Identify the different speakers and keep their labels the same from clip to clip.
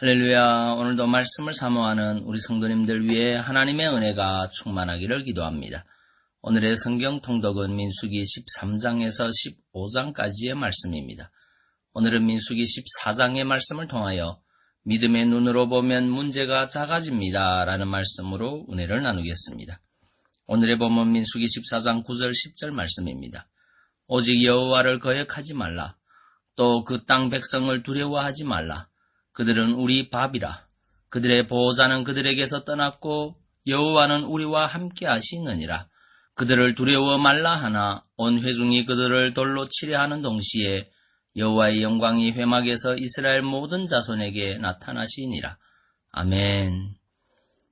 Speaker 1: 할렐루야. 오늘도 말씀을 사모하는 우리 성도님들 위해 하나님의 은혜가 충만하기를 기도합니다. 오늘의 성경 통독은 민수기 13장에서 15장까지의 말씀입니다. 오늘은 민수기 14장의 말씀을 통하여 믿음의 눈으로 보면 문제가 작아집니다 라는 말씀으로 은혜를 나누겠습니다. 오늘의 본문 민수기 14장 9절 10절 말씀입니다. 오직 여호와를 거역하지 말라. 또 그 땅 백성을 두려워하지 말라. 그들은 우리 밥이라. 그들의 보호자는 그들에게서 떠났고 여호와는 우리와 함께 하시느니라. 그들을 두려워 말라 하나 온 회중이 그들을 돌로 치려 하는 동시에 여호와의 영광이 회막에서 이스라엘 모든 자손에게 나타나시니라. 아멘.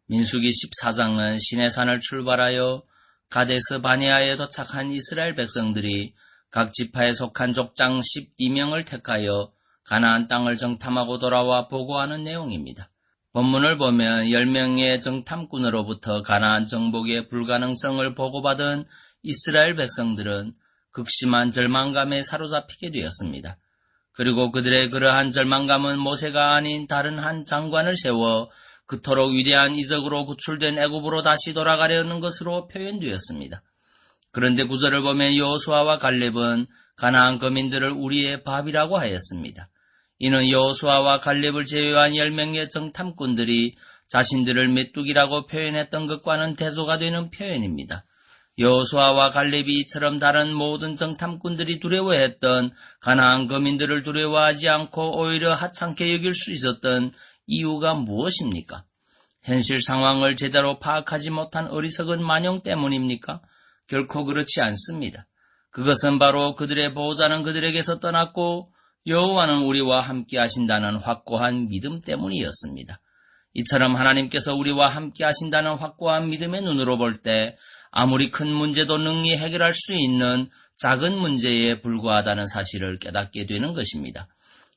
Speaker 1: 민수기 14장은 시내산을 출발하여 가데스 바네아에 도착한 이스라엘 백성들이 각 지파에 속한 족장 12명을 택하여 가나안 땅을 정탐하고 돌아와 보고하는 내용입니다. 본문을 보면 10명의 정탐꾼으로부터 가나안 정복의 불가능성을 보고받은 이스라엘 백성들은 극심한 절망감에 사로잡히게 되었습니다. 그리고 그들의 그러한 절망감은 모세가 아닌 다른 한 장관을 세워 그토록 위대한 이적으로 구출된 애굽으로 다시 돌아가려는 것으로 표현되었습니다. 그런데 구절을 보면 여호수아와 갈렙은 가나안 거민들을 우리의 밥이라고 하였습니다. 이는 여호수아와 갈렙을 제외한 10명의 정탐꾼들이 자신들을 메뚜기라고 표현했던 것과는 대조가 되는 표현입니다. 여호수아와 갈렙이 이처럼 다른 모든 정탐꾼들이 두려워했던 가나안 거민들을 두려워하지 않고 오히려 하찮게 여길 수 있었던 이유가 무엇입니까? 현실 상황을 제대로 파악하지 못한 어리석은 만용 때문입니까? 결코 그렇지 않습니다. 그것은 바로 그들의 보호자는 그들에게서 떠났고 여호와는 우리와 함께 하신다는 확고한 믿음 때문이었습니다. 이처럼 하나님께서 우리와 함께 하신다는 확고한 믿음의 눈으로 볼 때 아무리 큰 문제도 능히 해결할 수 있는 작은 문제에 불과하다는 사실을 깨닫게 되는 것입니다.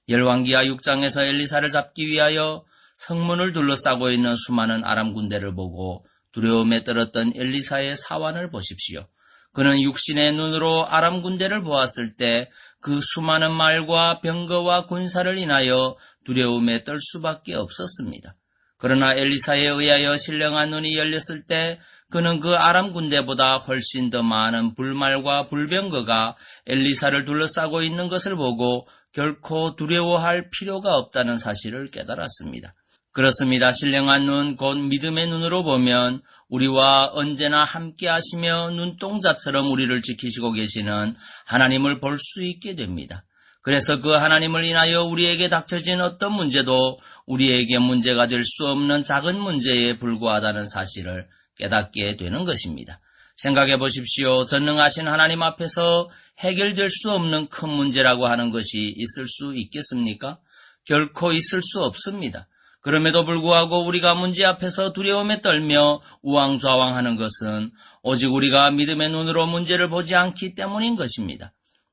Speaker 1: 열왕기하 6장에서 엘리사를 잡기 위하여 성문을 둘러싸고 있는 수많은 아람 군대를 보고 두려움에 떨었던 엘리사의 사환을 보십시오. 그는 육신의 눈으로 아람 군대를 보았을 때 그 수많은 말과 병거와 군사를 인하여 두려움에 떨 수밖에 없었습니다. 그러나 엘리사에 의하여 신령한 눈이 열렸을 때 그는 그 아람 군대보다 훨씬 더 많은 불말과 불병거가 엘리사를 둘러싸고 있는 것을 보고 결코 두려워할 필요가 없다는 사실을 깨달았습니다. 그렇습니다. 신령한 눈, 곧 믿음의 눈으로 보면 우리와 언제나 함께 하시며 눈동자처럼 우리를 지키시고 계시는 하나님을 볼 수 있게 됩니다. 그래서 그 하나님을 인하여 우리에게 닥쳐진 어떤 문제도 우리에게 문제가 될 수 없는 작은 문제에 불과하다는 사실을 깨닫게 되는 것입니다. 생각해 보십시오. 전능하신 하나님 앞에서 해결될 수 없는 큰 문제라고 하는 것이 있을 수 있겠습니까? 결코 있을 수 없습니다. 그럼에도 불구하고 우리가 문제 앞에서 두려움에 떨며 우왕좌왕하는 것은 오직 우리가 믿음의 눈으로 문제를 보지 않기 때문인 것입니다.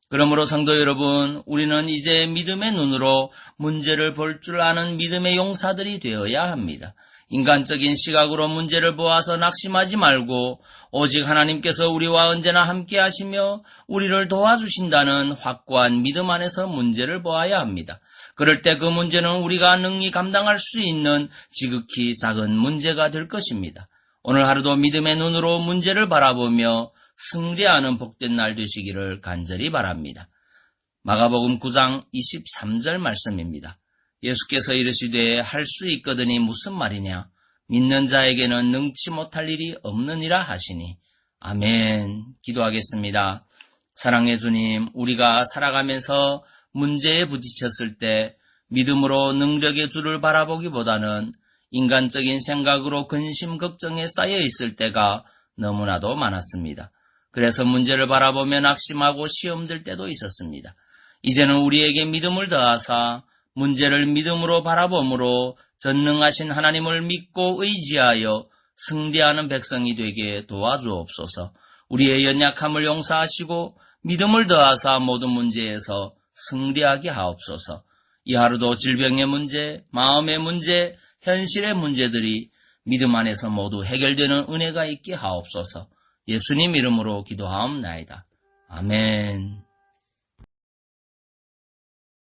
Speaker 1: 그러므로 성도 여러분, 우리는 이제 믿음의 눈으로 문제를 볼 줄 아는 믿음의 용사들이 되어야 합니다. 인간적인 시각으로 문제를 보아서 낙심하지 말고 오직 하나님께서 우리와 언제나 함께 하시며 우리를 도와주신다는 확고한 믿음 안에서 문제를 보아야 합니다. 그럴 때 그 문제는 우리가 능히 감당할 수 있는 지극히 작은 문제가 될 것입니다. 오늘 하루도 믿음의 눈으로 문제를 바라보며 승리하는 복된 날 되시기를 간절히 바랍니다. 마가복음 9장 23절 말씀입니다. 예수께서 이르시되 할 수 있거든이 무슨 말이냐? 믿는 자에게는 능치 못할 일이 없느니라 하시니. 아멘. 기도하겠습니다. 사랑의 주님, 우리가 살아가면서 문제에 부딪혔을 때 믿음으로 능력의 주를 바라보기보다는 인간적인 생각으로 근심 걱정에 쌓여 있을 때가 너무나도 많았습니다. 그래서 문제를 바라보며 낙심하고 시험들 때도 있었습니다. 이제는 우리에게 믿음을 더하사 문제를 믿음으로 바라봄으로 전능하신 하나님을 믿고 의지하여 승리하는 백성이 되게 도와주옵소서. 우리의 연약함을 용서하시고 믿음을 더하사 모든 문제에서 승리하게 하옵소서. 이 하루도 질병의 문제, 마음의 문제, 현실의 문제들이 믿음 안에서 모두 해결되는 은혜가 있게 하옵소서. 예수님 이름으로 기도하옵나이다. 아멘.